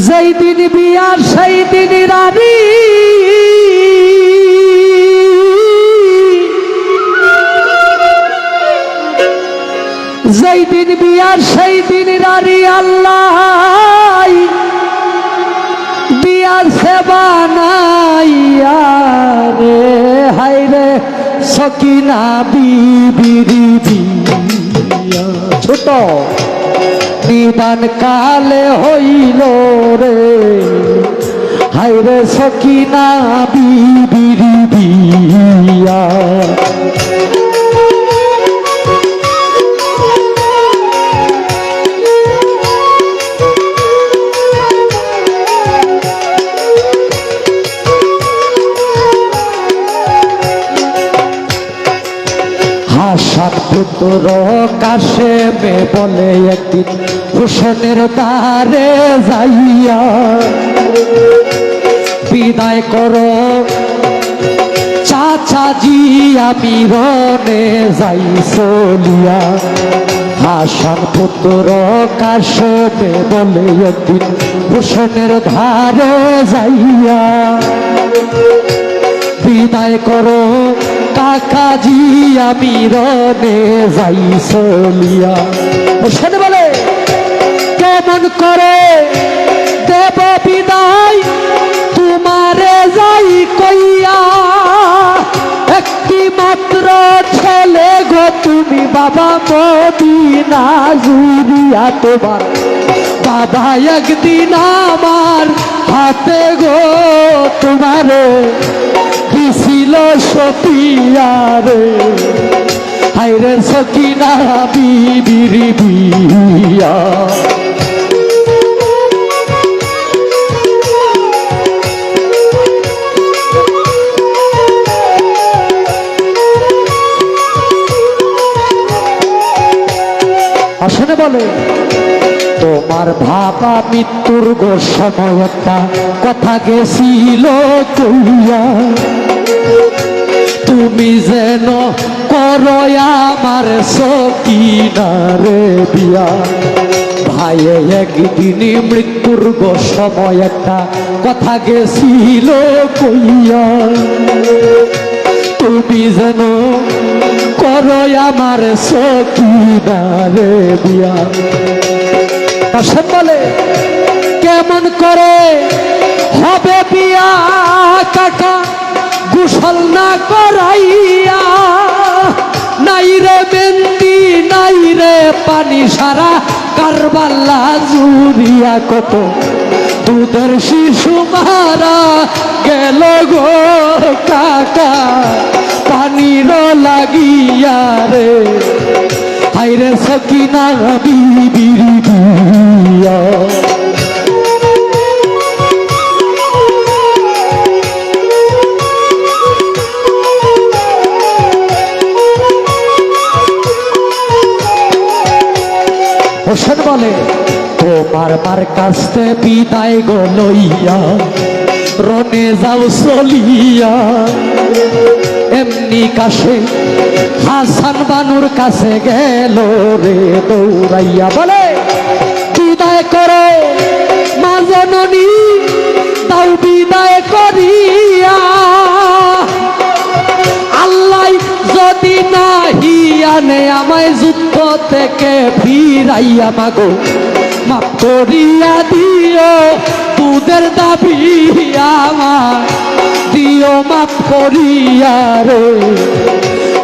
যেই দিন বিয়ার সেই দিন রানী যেই দিন বিয়ার সেই দিন রানী আল্লাহ বিয়ার সেবা নাইয়া রে হায়রে সকিনা বিবির বিয়া ছোট নিদান কালে হইল রে হায়রে সকিনা বিবির বিয়া সাত পুত্র কাশে মে বলে একদিন হোসেনের দ্বারে যাইয়া বিদায় করো চাচাজি আমি রনে যাই চলিয়া হাসান পুত্র কাশে মে বলে একদিন হোসেনের ধারে যাইয়া বিদায় করো কাকাজি আমি রনে যাই চলিয়া হোসেন বলে কেমন করে দেব বিদায় তোমারে যাই কইয়া একটি মাত্র ছেলে গো তুমি বাবা মদিনা জুড়িয়া তোমার বাবা একদিন আমার হাতে গো তোমারে ছিল সপিয়ারে হায়রে সকিনা বিবির বিয়া আসলে বলে তোমার ভাবা মৃত্যুর গো সময় একটা কথা গেছিল কইয়া তুমি যেন করো আমার সকিনারে বিয়া ভাইয়ে একদিন মৃত্যুর গো সময় একটা কথা গেছিল কইয়া তুমি যেন করো আমার সকিনারে বিয়া আসেন বলে কেমন করে হবে বিয়া কাকা গোসল না করাইয়া নাই রে মেহেন্দি নাই রে পানি সারা কারবালা জুড়িয়া কত দুধের শিশু মারা গেল গো কাকা পানির লাগিয়া রে হায়রে সকিনা বিবির বিয়া হোসেন বলে তোমার মার কাছে বিদায় গো লইয়া রনে যাও চলিয়া এমনি কাছে হাসান বানুর কাছে গেল রে দৌড়াইয়া বলে বিদায় করো মা জননী তাও বিদায় করিয়া আল্লাহ যদি নাহি আনে আমায় যুদ্ধ থেকে ফিরাইয়া মাগো মাফ করিয়া দিও দুধের দাবি আমার দিও মাফ করিয়া রে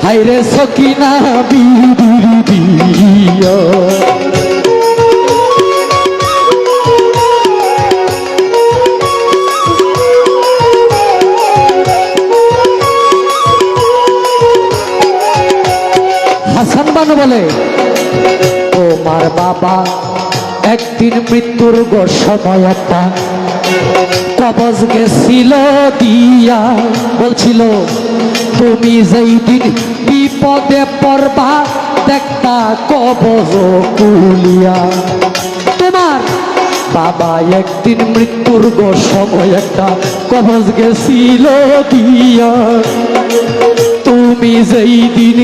হায়রে সকিনা বিবির বিয়া হাসান বানু বলে তোমার বাবা একদিন মৃত্যুর গো সময় একটা কবজ গেছিল দিয়া বলছিল তুমি যেই দিন বিপদে পড়বা দেখতা কবজ কুলিয়া তোমার বাবা একদিন মৃত্যুর গো সময় একটা কবজ গেছিল দিয়া তুমি যেই দিন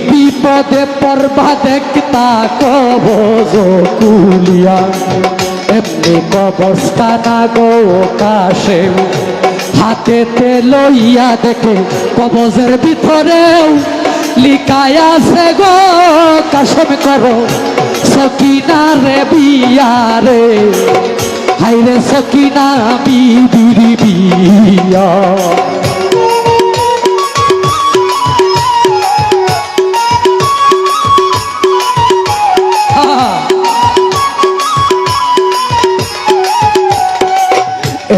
বিপদে পড়বা দেখতা কবজ কুলিয়া এমনি কবস্তা না গো কাশেম হাতেতে লইয়া দেখে কবজের ভিতরেও লিখায় আছে গো কাশেম করো সকিনা রে বিয়া রে হাইরে সকিনা বিবির বিয়া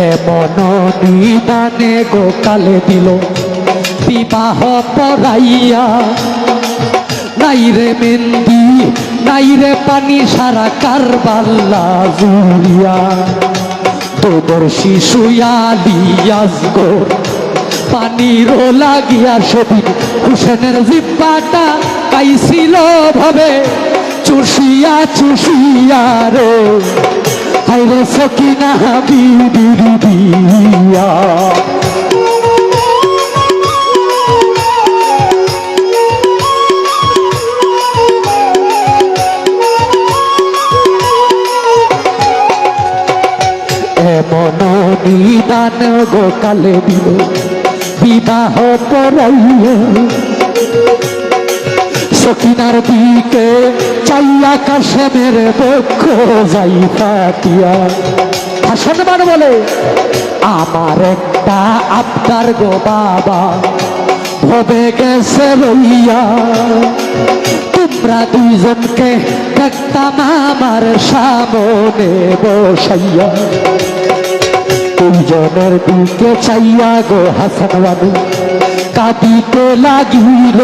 এমন নিদানে গো কালে দিল বিবাহ পড়াইয়া নাই রে মেহেন্দি নাই রে পানি সারা কারবালা জুড়িয়া তোদের শিশুয়া লিয়াস গো পানিরও লাগিয়া সেদিন হুসেনের জিব্বাটা পাইছিল ভাবে চুষিয়া চুষিয়া রে হাইরে সকিনা বিবির বিয়া এমন নিদান গো কালে দিল বিবাহ পড়াইয়া সকিনার দিকে চাইয়া কাশেমের বক্ষ যাই পাতিয়া হাসান মান বলে আমার একটা আবদার গো বাবা ভবে গেছে রইয়া তোমরা দুইজনকে দেখতাম আমার সামনে বসাইয়া দুইজনের দিকে চাইয়া গো হাসান বানু কাঁদিতে লাগিল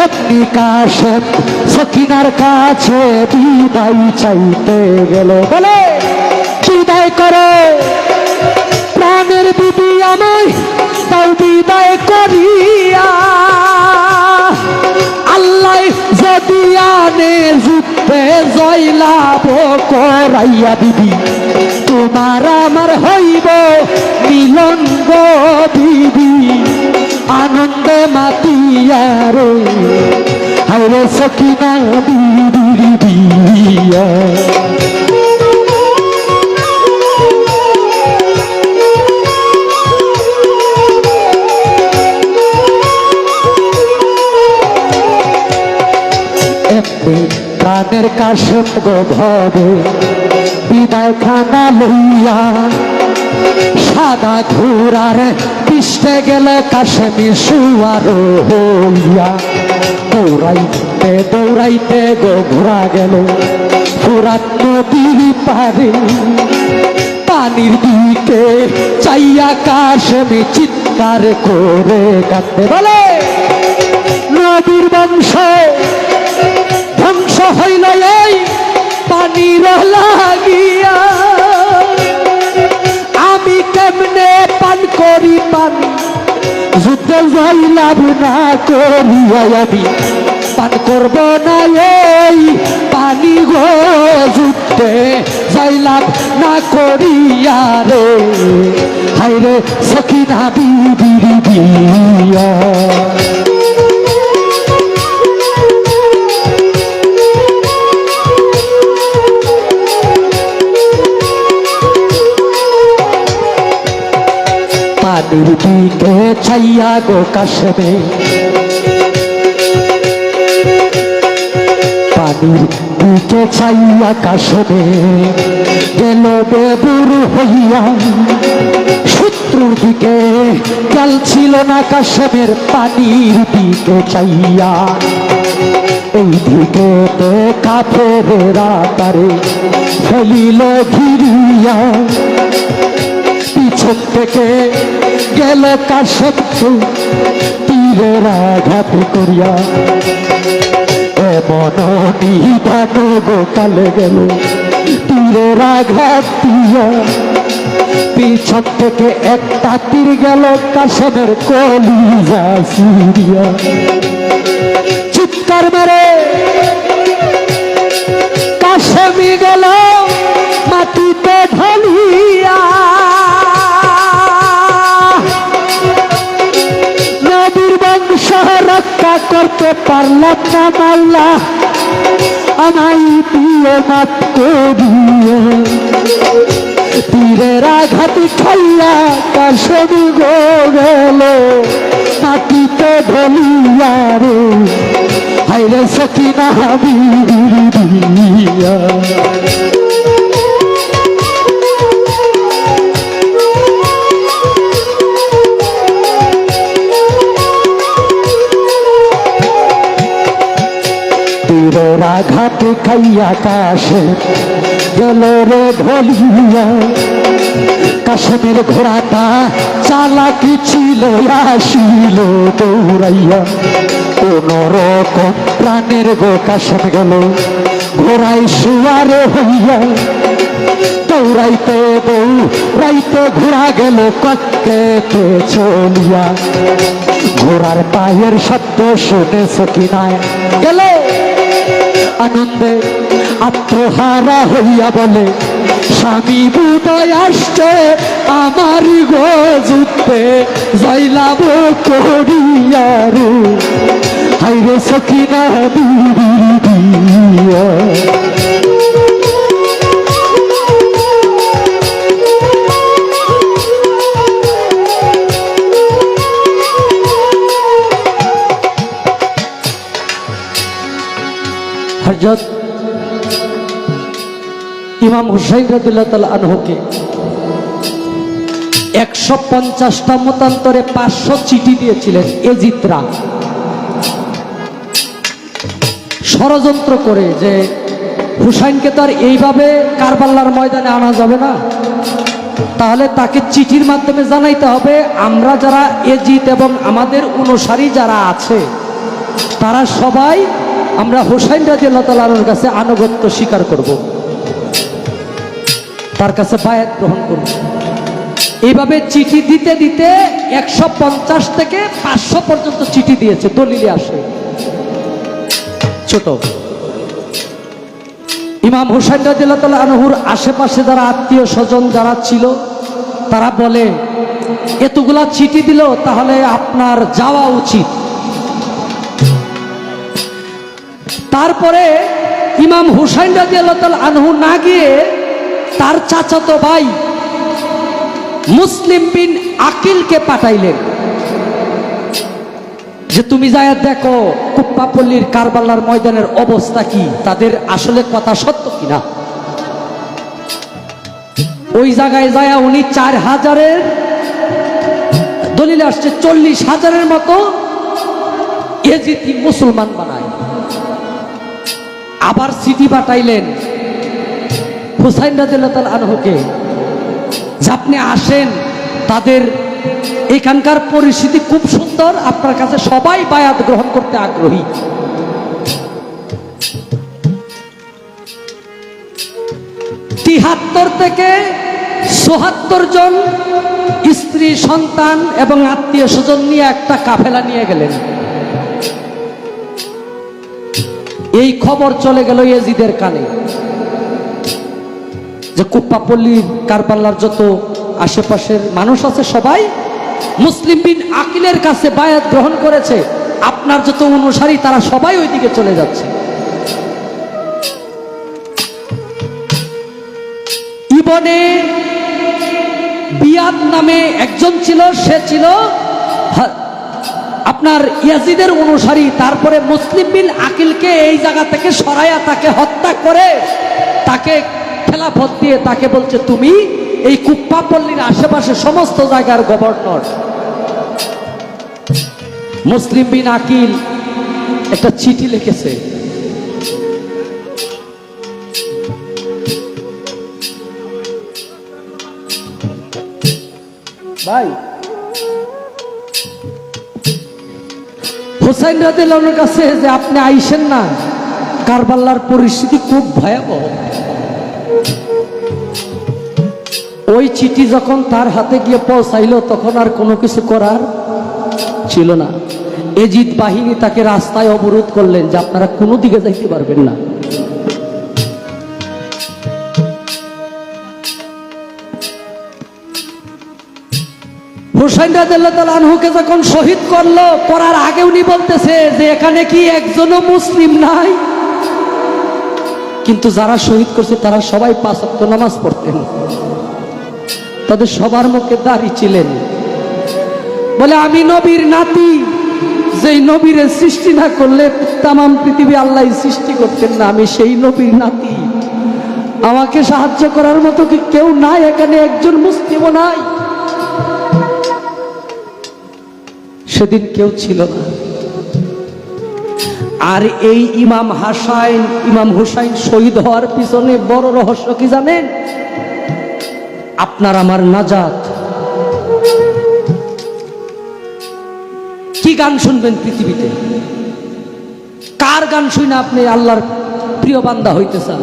এমনি কাশেম সকিনার কাছে বিদায় চাইতে গেল বলে বিদায় করো প্রাণের বিবি আমায় তাও বিদায় করিয়া আল্লাহ যদি আনে যুদ্ধে জয়লাভ করাইয়া বিবি তোমার আমার হইব মিলন গো বিবি আনন্দে মাতিয়া রে হাইরে সকিনা বিবির বিয়া এমনি প্রাণের কাশেম গো ভবে বিদায় খানা লইয়া সাদা ঘোড়ার পিষ্টে গেল কাশেমি শুয়ার হইয়া দৌড়াইতে দৌড়াইতে গো ঘোড়া গেল ফুরাত নদীর পারে পানির দিকে চাইয়া কাশেমি চিৎকার করে কাঁদতে বলে নদীর বংশ ধ্বংস হইল এই পানির লাগিয়া আমি কেমনে পান করি পানি যুদ্ধে জয়লাভ না করিয়া আমি পান করব না এই পানি গো যুদ্ধে জয়লাভ না করিয়া রে হাইরে সকিনা বিবির বিয়া পানির দিকে ছাইয়া গো কাশেমে পানির দিকে ছাইয়া কাশেমে গেল বেবুর হইয়া শত্রুর দিকে খেয়াল ছিল না কাশেমের পানির দিকে চাইয়া এই দিকে তো কাফেরেরা তারে ফেলিল ঘিরিয়া পিছন থেকে গেল কাশেম তীরের আঘাত করিয়া এমন নিদান গো কালে গেল তীরের আঘাত দিয়া পিছন থেকে একটা তীর গেল কাশেমের কলিজা সিরিয়া চিৎকার মেরে কাশেমি গেল মাটিতে ঢালিয়া নবীর বংশ রক্ষা করতে পারলাম না মাল্লা আমায় দিয়ে মাত করিয়া তীরের আঘাত খাইয়া কাশেম গো গেল মাটিতে ঢলিয়া রে হাইরে সখিনা বিবির দিয়া তীরের আঘাত খাইয়া কাশে গেল রে ঢলিয়া কাশেমের ঘোড়াটা চালাকি ছিল আসিল দৌড়াইয়া কোন রকম প্রাণের গো কাশেম গেল ঘোড়ায় শুয়ারে হইয়া দৌড়াইতে দৌড়াইতে ঘোড়া গেল কক্কেতে চলিয়া ঘোড়ার পায়ের শব্দ শুনে সখিনায় গেল আনন্দে আত্মহারা হইয়া বলে স্বামী বুড়ায় আসছে আমার গো যুদ্ধে জয়লাভ করিয়া রে হাইরে সখিনা দিয়া হযরত ইমাম হুসাইন রাদিয়াল্লাহু তাআলা আনহুকে 150টা মতান্তরে 500 চিঠি দিয়েছিলেন এজিদরা ষড়যন্ত্র করে যে হুসাইনকে তো আর এইভাবে কারবালার ময়দানে আনা যাবে না, তাহলে তাকে চিঠির মাধ্যমে জানাইতে হবে আমরা যারা এজিদ এবং আমাদের অনুসারী যারা আছে তারা সবাই আমরা হুসাইন রাদিয়াল্লাহু তাআলা আনহুর কাছে আনুগত্য স্বীকার করব, তার কাছে বায়াত গ্রহণ করব। এইভাবে চিঠি দিতে দিতে 150 থেকে 500 পর্যন্ত চিঠি দিয়েছে, দলিলে আসে। ছোট ইমাম হুসাইন রাদিয়াল্লাহু তাআলা আনহুর আশেপাশে যারা আত্মীয় স্বজন যারা ছিল তারা বলে এতগুলা চিঠি দিল তাহলে আপনার যাওয়া উচিত। তারপরে ইমাম হুসাইন রাদিয়াল্লাহু তাআলা আনহু না গিয়ে তার চাচাতো ভাই মুসলিম বিন আকিলকে পাঠাইলেন যে তুমি যায়া দেখো কুপ্পাপল্লীর কারবালার ময়দানের অবস্থা কি, তাদের আসলে কথা সত্য কিনা। ওই জায়গায় যায়া উনি 4000-এর দলিলে আসছে 40,000-এর মতো এজিদি মুসলমান বানায়। আবার চিঠি পাঠাইলেন হুসাইন রাদিয়াল্লাহু তাআলা আনহুকে যে আপনি আসেন, তাদের এখানকার পরিস্থিতি খুব সুন্দর, আপনার কাছে সবাই বায়াত গ্রহণ করতে আগ্রহী। তিয়াত্তর থেকে ৭৪ জন স্ত্রী সন্তান এবং আত্মীয় স্বজন নিয়ে একটা কাফেলা নিয়ে গেলেন। এই খবর চলে গেল ইয়াজিদের কানে যে কুপ্পাপল্লীর কারবালার যত আশেপাশের মানুষ আছে সবাই মুসলিম বিন আকিলের কাছে বায়াত গ্রহণ করেছে, আপনার যত অনুসারী তারা সবাই ওইদিকে চলে যাচ্ছে। ইবনে বিয়াদ নামে একজন ছিল, সে ছিল আপনার ইয়াজিদের অনুসারী। তারপরে মুসলিম বিন আকিলকে এই জায়গা থেকে সরাইয়া তাকে হত্যা করে তাকে খেলাফত দিয়ে তাকে বলছে তুমি এই কুপ্পাপল্লীর আশেপাশে সমস্ত জায়গার গভর্নর। মুসলিম বিন আকিল একটা চিঠি লিখেছে, ভাই হুসাইন রাদিয়াল্লাহু আনহুর কাছে যে আপনি আইসেন না, কারবালার পরিস্থিতি খুব ভয়াবহ। ওই চিঠি যখন তার হাতে গিয়ে পৌঁছাইল তখন আর কোনো কিছু করার ছিল না। এজিদ বাহিনী তাকে রাস্তায় অবরোধ করলেন যে আপনারা কোনো দিকে যাইতে পারবেন না। হুসাইন রাদিয়াল্লাহু তাআলা আনহুকে যখন শহীদ করলো, করার আগে উনি বলতেছে যে এখানে কি একজনও মুসলিম নাই? কিন্তু যারা শহীদ করছে তারা সবাই 5 ওয়াক্ত নামাজ পড়তেন, তাদের সবার মুখে দাড়ি ছিলেন। বলে আমি নবীর নাতি, যেই নবীরে সৃষ্টি না করলে তামাম পৃথিবী আল্লাহ সৃষ্টি করতেন না, আমি সেই নবীর নাতি। আমাকে সাহায্য করার মতো কি কেউ নাই? এখানে একজন মুসলিমও নাই। সেদিন কেউ ছিল না। আর এই ইমাম হুসাইন শহীদ হওয়ার পিছনে বড় রহস্য কি জানেন? আপনার আমার নাজাত। কি গান শুনবেন পৃথিবীতে? কার গান শুনে আপনি আল্লাহর প্রিয় বান্দা হইতে চান?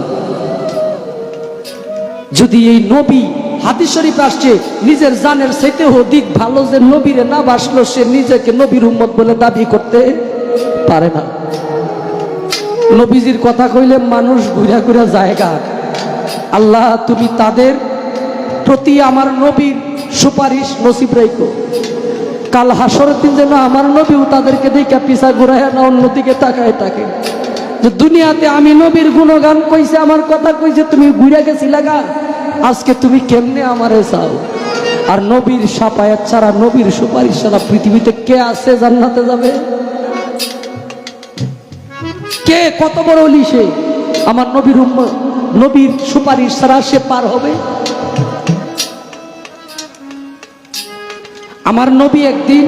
যদি এই নবী, হাদিস শরীফ আসছে, নিজের জানের চাইতে অধিক ভালো যে নবীরে না বাসলো, সে নিজেকে নবীর উম্মত বলে দাবি করতে পারে না। নবীজির কথা কইলে মানুষ ঘুরা ঘুরা জায়গা। আল্লাহ তুমি তাদের প্রতি আমার নবীর সুপারিশ নসিব রাখো। কাল হাসরের দিন যেন আমার নবীও তাদেরকে দেখে পিছা ঘুরায় না অন্যদিকে তাকায় থাকে, যে দুনিয়াতে আমি নবীর গুণগান কইছে, আমার কথা কইছে, তুমি ঘুরে গেছি লাগা, আজকে তুমি কেমনে আমারে চাও? আর নবীর সাফায়াত ছাড়া, নবীর সুপারিশ ছাড়া পৃথিবীতে কে আছে জান্নাতে যাবে? কে কত বড় ওলি সে? আমার নবীর সুপারিশ ছাড়া সে পার হবে? আমার নবী একদিন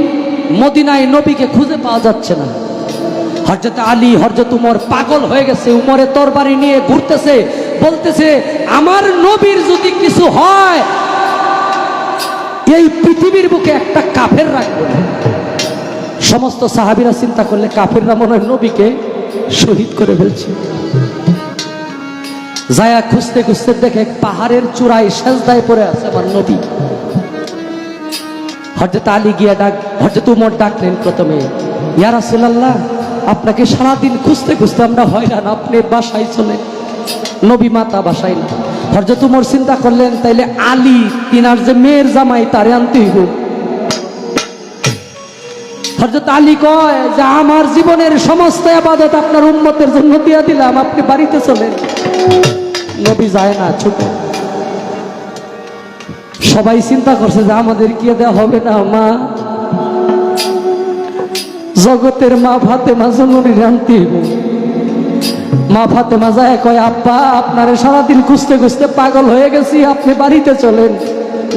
মদিনায়, নবীকে খুঁজে পাওয়া যাচ্ছে না। হযরত আলী, হযরত উমর পাগল হয়ে গেছে, উমরে তরবারি নিয়ে ঘুরতেছে, বলতেছে আমার নবীর যদি কিছু হয় এই পৃথিবীর বুকে একটা কাফের রাখবো না। সমস্ত সাহাবীরা চিন্তা করলে কাফেররা মনে হয় নবীকে শহীদ করে ফেলছে। যায়া খুঁজতে খুঁজতে দেখে পাহাড়ের চূড়ায় সেজদায় পড়ে আছে আমার নবী। হযরত আলী গিয়া হযরত উমর ডাকলেন প্রথমে, ইয়া রাসূলুল্লাহ, আপনাকে সারাদিন খুঁজতে খুঁজতে আমরা হয়রান, আপনি বাসায় চলে। নবী মাতা বাসায় না। হযরত উমর চিন্তা করলেন তাইলে আলী, তিনার যে মেয়ের জামাই, তারে আনতে হইব। হযরত আলী কয় যে আমার জীবনের সমস্ত ইবাদত আপনার উম্মতের জন্য দিয়া দিলাম, আপনি বাড়িতে চলেন। নবী যায় না, ছোট। সবাই চিন্তা করছে যে আমাদের কি দেওয়া হবে না? মা, জগতের মা ফাতেমা জননী আনতে হইব। মা ফাতেমা যায় কয় আব্বা, আপনারে সারাদিন খুঁজতে খুঁজতে পাগল হয়ে গেছি, আপনি বাড়িতে চলেন।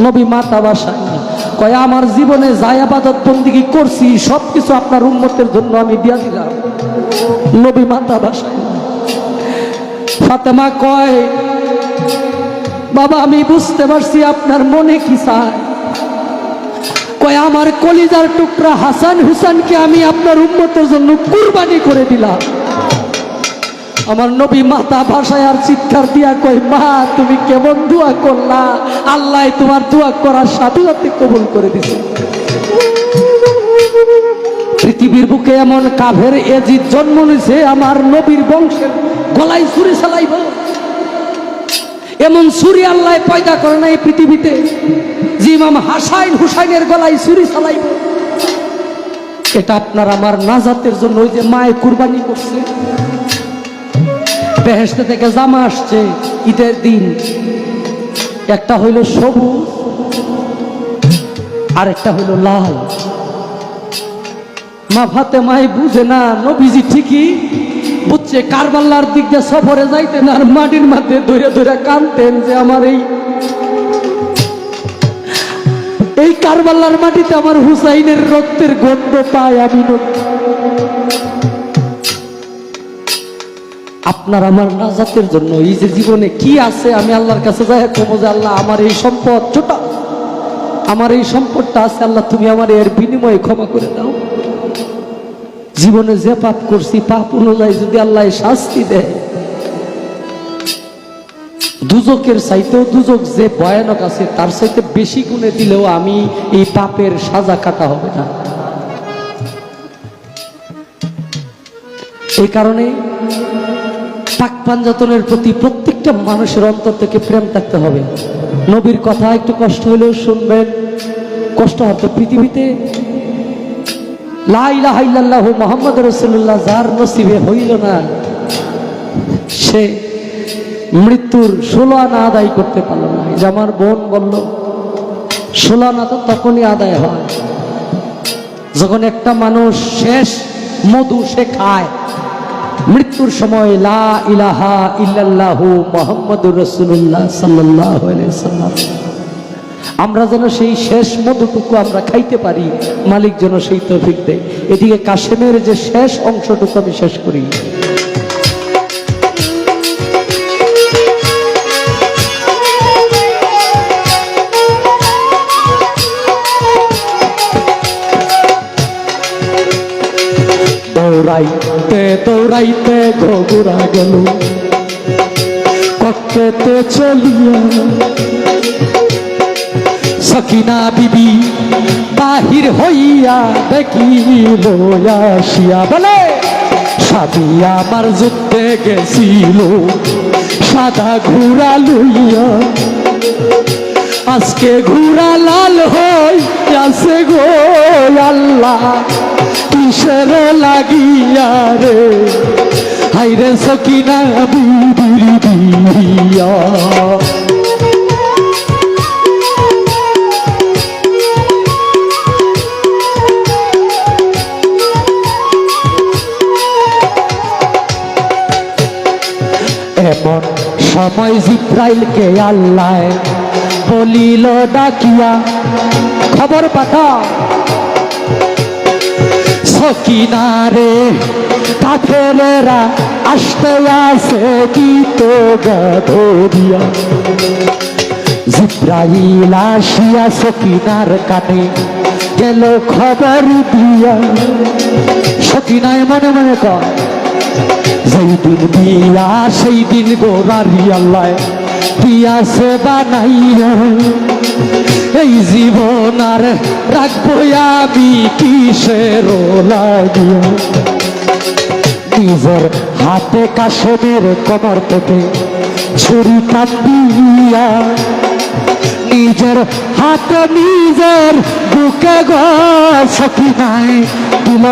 নবী মাতা বাসায় না। কয় আমার জীবনে যা ইবাদত বন্দেগী করছি সবকিছু আপনার উম্মতের জন্য আমি দিয়া দিলাম। নবী মাতা বাসায় না। ফাতেমা কয় বাবা, আমি বুঝতে পারছি আপনার মনে কি চায়। কয় আমার কলিজার টুকরা হাসান হুসাইনকে আমি আপনার উম্মতের জন্য কুরবানি করে দিলাম। আমার নবী মাতা ভাষায় আর চিৎকার দিয়া কয় মা, তুমি কেমন দোয়া করলা, আল্লাহ তোমার দোয়া করার সাথে সাথে কবুল করে দিছে। পৃথিবীর বুকে এমন কাফের এজিদ জন্ম নিছে, আমার নবীর বংশের গলায় ছুরি চালাইব এমন ছুরি আল্লাহ পয়দা করে নাই পৃথিবীতে, যে ইমাম হুসাইনের গলায় ছুরি চালাইব। এটা আপনার আমার নাজাতের জন্য। ওই যে মায়ে কুরবানি করছে, বেহেশতে থেকে জামা আসছে ঈদের দিন, একটা হইল সবুজ আর একটা হইল লাল। মা ফাতেমাই বুঝে না, নবীজি ঠিকই বুঝছে, কারবালার দিক দিয়ে সফরে যাইতেন আর মাটির মধ্যে ধরে ধরে কাঁদতেন যে আমার এই কারবালার মাটিতে আমার হুসাইনের রক্তের গন্ধ পাই আমি। আপনার আমার নাজাতের জন্য এই যে জীবনে কি আছে, আমি আল্লাহর কাছে যাই কমো যে আল্লাহ আমার এই সম্পদ ছোট, আমার এই সম্পদটা আছে, আল্লাহ তুমি আমার এর বিনিময়ে ক্ষমা করে দাও। জীবনে যে পাপ করছি পাপ অনুযায়ী যদি আল্লাহ শাস্তি দেয়, দুজকের চাইতেও দুজক যে ভয়ানক আছে তার চাইতে বেশি গুণে দিলেও আমি এই পাপের সাজা কাটা হবে না। এই কারণে পাক পাঞ্জাতনের প্রতি প্রত্যেকটা মানুষের অন্তর থেকে প্রেম থাকতে হবে। নবীর কথা একটু কষ্ট হলেও শুনবেন, কষ্ট হতো পৃথিবীতে লা ইলাহা ইল্লাল্লাহু মুহাম্মাদুর রাসূলুল্লাহ যার নসিবে হইল না, সে মৃত্যুর 16 আনা আদায় করতে পারলো না। যে আমার বোন বলল 16 আনা তো তখনই আদায় হয় যখন একটা মানুষ শেষ মধু সে খায়। মৃত্যুর সময় লা ইলাহা ইল্লাল্লাহু মুহাম্মাদুর রাসূলুল্লাহ সাল্লাল্লাহু আলাইহি ওয়াসাল্লাম, আমরা যেন সেই শেষ মধুটুকু আমরা খাইতে পারি, মালিক যেন সেই তৌফিক দেয়। এদিকে কাশেমের যে শেষ অংশটুকু আমি শেষ করি। দৌড়াইতে দৌড়াইতে ঘোরা গেল কক্ষেতে চলিয়া, সকিনা বিবি বাহির হইয়া দেখিল আসিয়া, বলে স্বামী আমার যুদ্ধে গেছিল সাদা ঘোড়া লইয়া, আজকে ঘোড়া লাল হইয়াছে গো আল্লাহ কিসের লাগিয়া রে, হাইরে সকিনা বিবির বিয়া। এমন সময় জিব্রাইলকে আল্লাহ বলিল ডাকিয়া, খবর পাঠাও সকিনা রে কাফেরেরা আসতে আসে কি তো গাধরিয়া। জিব্রাইল আসিয়া সকিনার কানে গেল খবর দিয়া, সকিনায় মনে মনে কয় যেই দিন বিয়া সেই দিন গোরারি আল্লাহ দিয়াছে বানাইয়া, এই জীবন আর রাখবো আমি কিসের লাগিয়া। নিজের হাতে কাশেমের কবর থেকে ছুরি কাটিয়া, নিজের হাতে নিজের বুকে গো সকিনায় দিল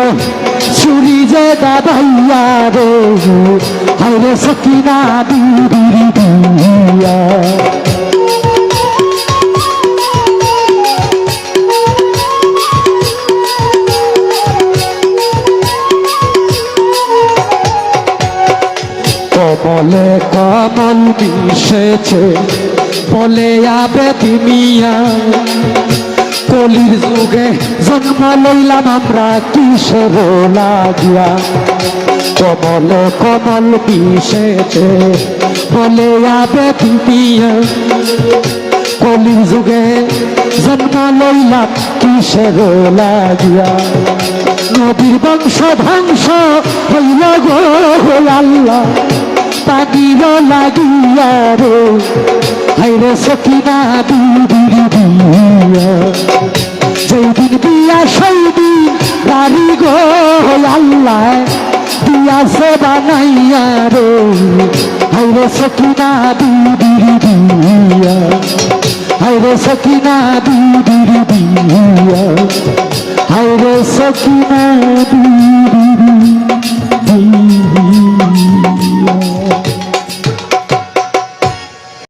ছুরি যে দাবাইয়া রে, হাইরে সকিনা বিবির বিয়া। কমলে কমল মিশেছে বলে আবেদি মিয়া, কলির যুগে জন্ম লইলাম আমরা কিসের লাগিয়া। কমলে কমল মিশেছে বলে আবেদি মিয়া, কলির যুগে জন্ম লইলাম কিসের লাগিয়া। নবীর বংশ ধ্বংস হইল গো আল্লাহ পানির লাগিয়া রে, হাইরে সকিনা বিবির বিয়া। যেই দিন বিয়া সেই দিন বাড়ি গো আল্লাহ দিয়াছে বানাইয়া রে, হাইরে সকিনা বিবির বিয়া, হাইরে সকিনা বিবির বিয়া, হাইরে সকিনা বিবির